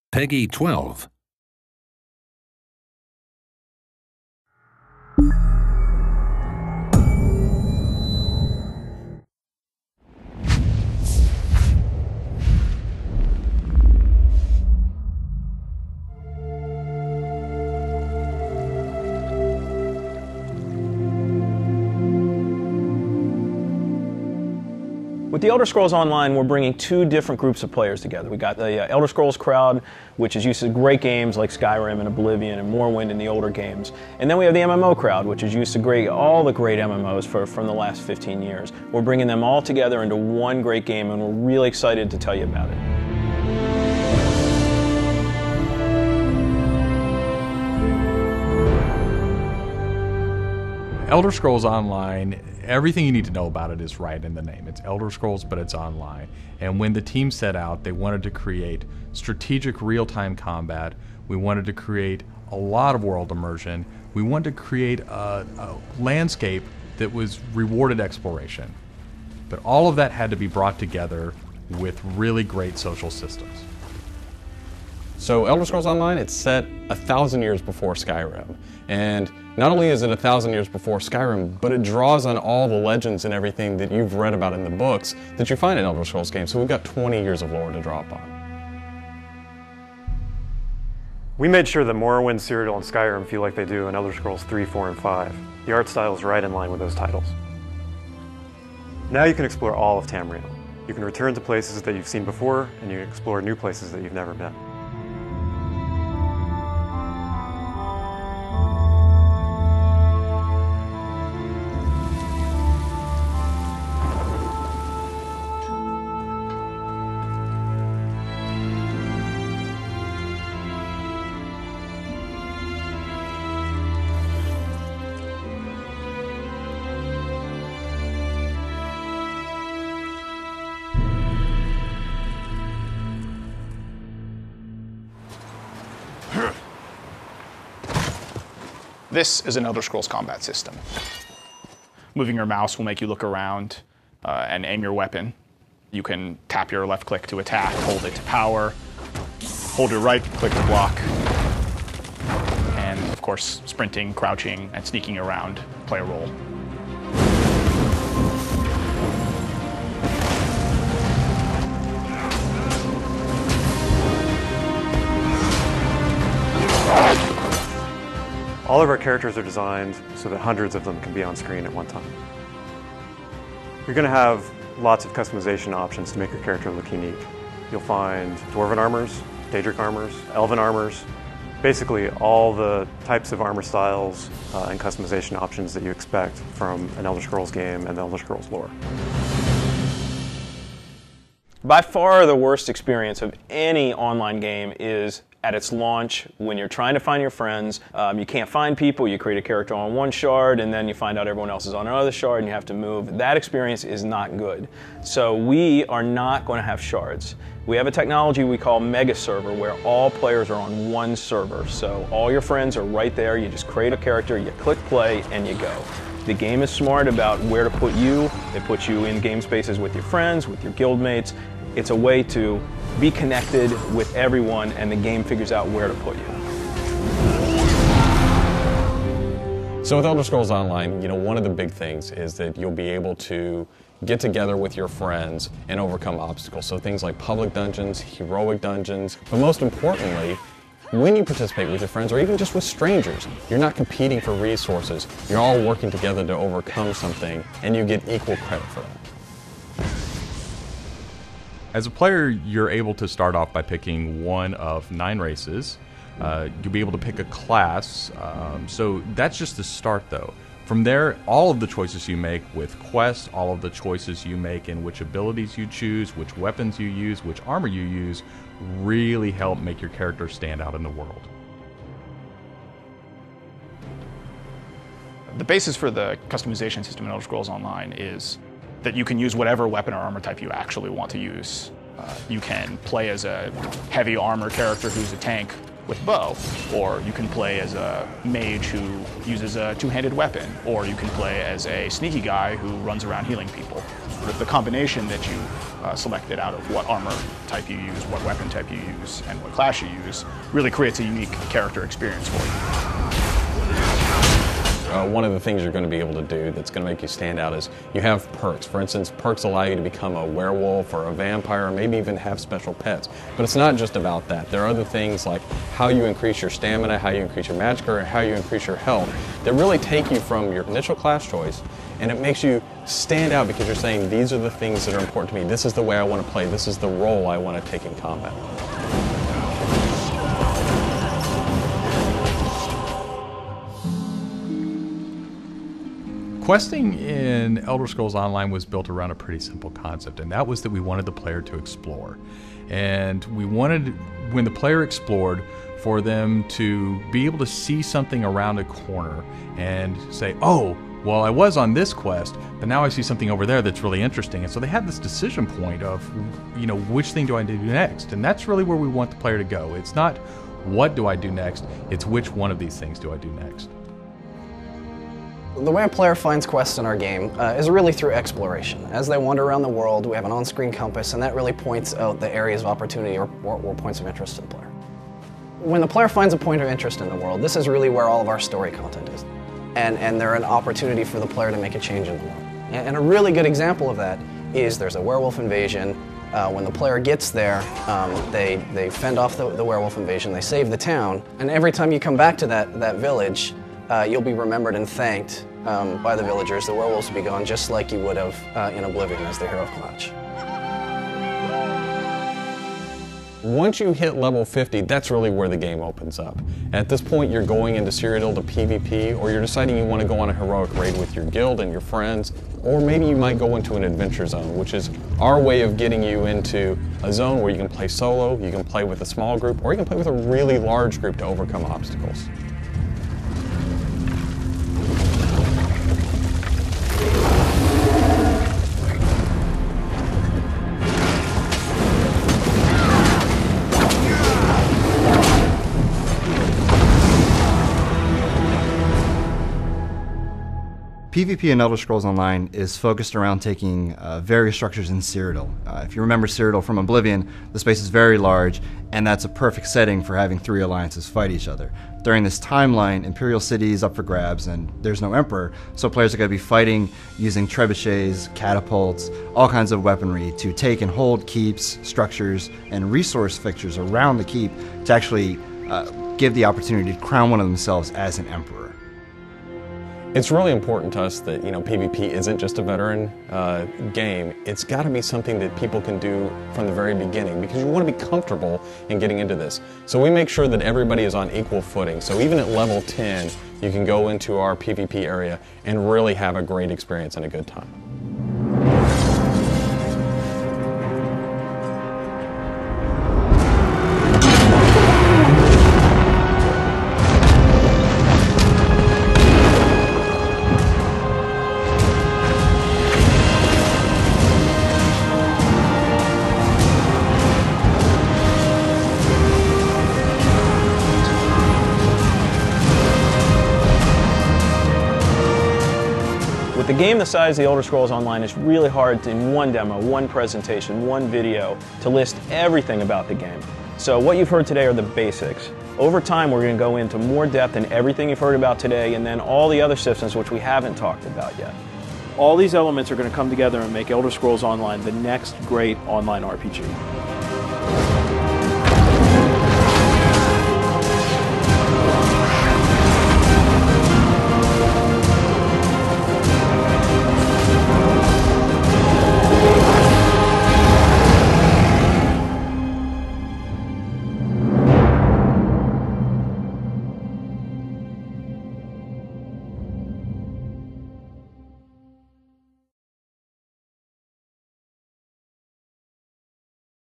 Peggy 12. With the Elder Scrolls Online, we're bringing two different groups of players together. We got the Elder Scrolls crowd, which is used to great games like Skyrim and Oblivion and Morrowind and the older games. And then we have the MMO crowd, which is used to all the great MMOs from the last 15 years. We're bringing them all together into one great game, and we're really excited to tell you about it. Elder Scrolls Online, everything you need to know about it is right in the name. It's Elder Scrolls, but it's online. And when the team set out, they wanted to create strategic real-time combat. We wanted to create a lot of world immersion. We wanted to create a landscape that was rewarded exploration. But all of that had to be brought together with really great social systems. So Elder Scrolls Online, it's set 1,000 years before Skyrim. And not only is it 1,000 years before Skyrim, but it draws on all the legends and everything that you've read about in the books that you find in Elder Scrolls games. So we've got 20 years of lore to draw upon. We made sure that Morrowind, Cyrodiil, and Skyrim feel like they do in Elder Scrolls 3, 4, and 5. The art style is right in line with those titles. Now you can explore all of Tamriel. You can return to places that you've seen before, and you can explore new places that you've never been. This is an Elder Scrolls combat system. Moving your mouse will make you look around and aim your weapon. You can tap your left click to attack, hold it to power, hold your right click to block, and of course sprinting, crouching, and sneaking around play a role. All of our characters are designed so that hundreds of them can be on screen at one time. You're going to have lots of customization options to make your character look unique. You'll find Dwarven armors, Daedric armors, Elven armors, basically all the types of armor styles and customization options that you expect from an Elder Scrolls game and the Elder Scrolls lore. By far the worst experience of any online game is at its launch, when you're trying to find your friends, you can't find people, you create a character on one shard, and then you find out everyone else is on another shard, and you have to move. That experience is not good. So we are not going to have shards. We have a technology we call Mega Server, where all players are on one server. So all your friends are right there, you just create a character, you click play, and you go. The game is smart about where to put you. It puts you in game spaces with your friends, with your guildmates. It's a way to be connected with everyone, and the game figures out where to put you. So with Elder Scrolls Online, one of the big things is that you'll be able to get together with your friends and overcome obstacles. So things like public dungeons, heroic dungeons, but most importantly, when you participate with your friends or even just with strangers, you're not competing for resources. You're all working together to overcome something, and you get equal credit for that. As a player, you're able to start off by picking one of 9 races. You'll be able to pick a class, so that's just the start though. From there, all of the choices you make with quests, all of the choices you make in which abilities you choose, which weapons you use, which armor you use, really help make your character stand out in the world. The basis for the customization system in Elder Scrolls Online is that you can use whatever weapon or armor type you actually want to use. You can play as a heavy armor character who's a tank with bow, or you can play as a mage who uses a two-handed weapon, or you can play as a sneaky guy who runs around healing people. the combination that you selected out of what armor type you use, what weapon type you use, and what class you use really creates a unique character experience for you. One of the things you're going to be able to do that's going to make you stand out is you have perks. For instance, perks allow you to become a werewolf or a vampire, or maybe even have special pets. But it's not just about that. There are other things like how you increase your stamina, how you increase your magic, or how you increase your health that really take you from your initial class choice, and it makes you stand out because you're saying, these are the things that are important to me. This is the way I want to play. This is the role I want to take in combat. Questing in Elder Scrolls Online was built around a pretty simple concept, and that was that we wanted the player to explore. And we wanted, when the player explored, for them to be able to see something around a corner and say, oh, well, I was on this quest, but now I see something over there that's really interesting. And so they had this decision point of, which thing do I do next? And that's really where we want the player to go. It's not what do I do next, it's which one of these things do I do next. The way a player finds quests in our game is really through exploration. As they wander around the world, we have an on-screen compass, and that really points out the areas of opportunity or points of interest to the player. When the player finds a point of interest in the world, this is really where all of our story content is. And they're an opportunity for the player to make a change in the world. And a really good example of that is there's a werewolf invasion. When the player gets there, they fend off the werewolf invasion, they save the town, and every time you come back to that village, you'll be remembered and thanked by the villagers. The werewolves will be gone just like you would have in Oblivion as the hero of Klatch. Once you hit level 50, that's really where the game opens up. At this point, you're going into Cyrodiil to PvP, or you're deciding you want to go on a heroic raid with your guild and your friends, or maybe you might go into an adventure zone, which is our way of getting you into a zone where you can play solo, you can play with a small group, or you can play with a really large group to overcome obstacles. PvP in Elder Scrolls Online is focused around taking various structures in Cyrodiil. If you remember Cyrodiil from Oblivion, the space is very large, and that's a perfect setting for having three alliances fight each other. During this timeline, Imperial City is up for grabs, and there's no Emperor, so players are going to be fighting using trebuchets, catapults, all kinds of weaponry to take and hold keeps, structures, and resource fixtures around the keep to actually give the opportunity to crown one of themselves as an Emperor. It's really important to us that PvP isn't just a veteran game. It's got to be something that people can do from the very beginning because you want to be comfortable in getting into this. So we make sure that everybody is on equal footing. So even at level 10, you can go into our PvP area and really have a great experience and a good time. With a game the size of the Elder Scrolls Online, it's really hard to, in one demo, one presentation, one video, to list everything about the game. So what you've heard today are the basics. Over time, we're going to go into more depth in everything you've heard about today, and then all the other systems which we haven't talked about yet. All these elements are going to come together and make Elder Scrolls Online the next great online RPG.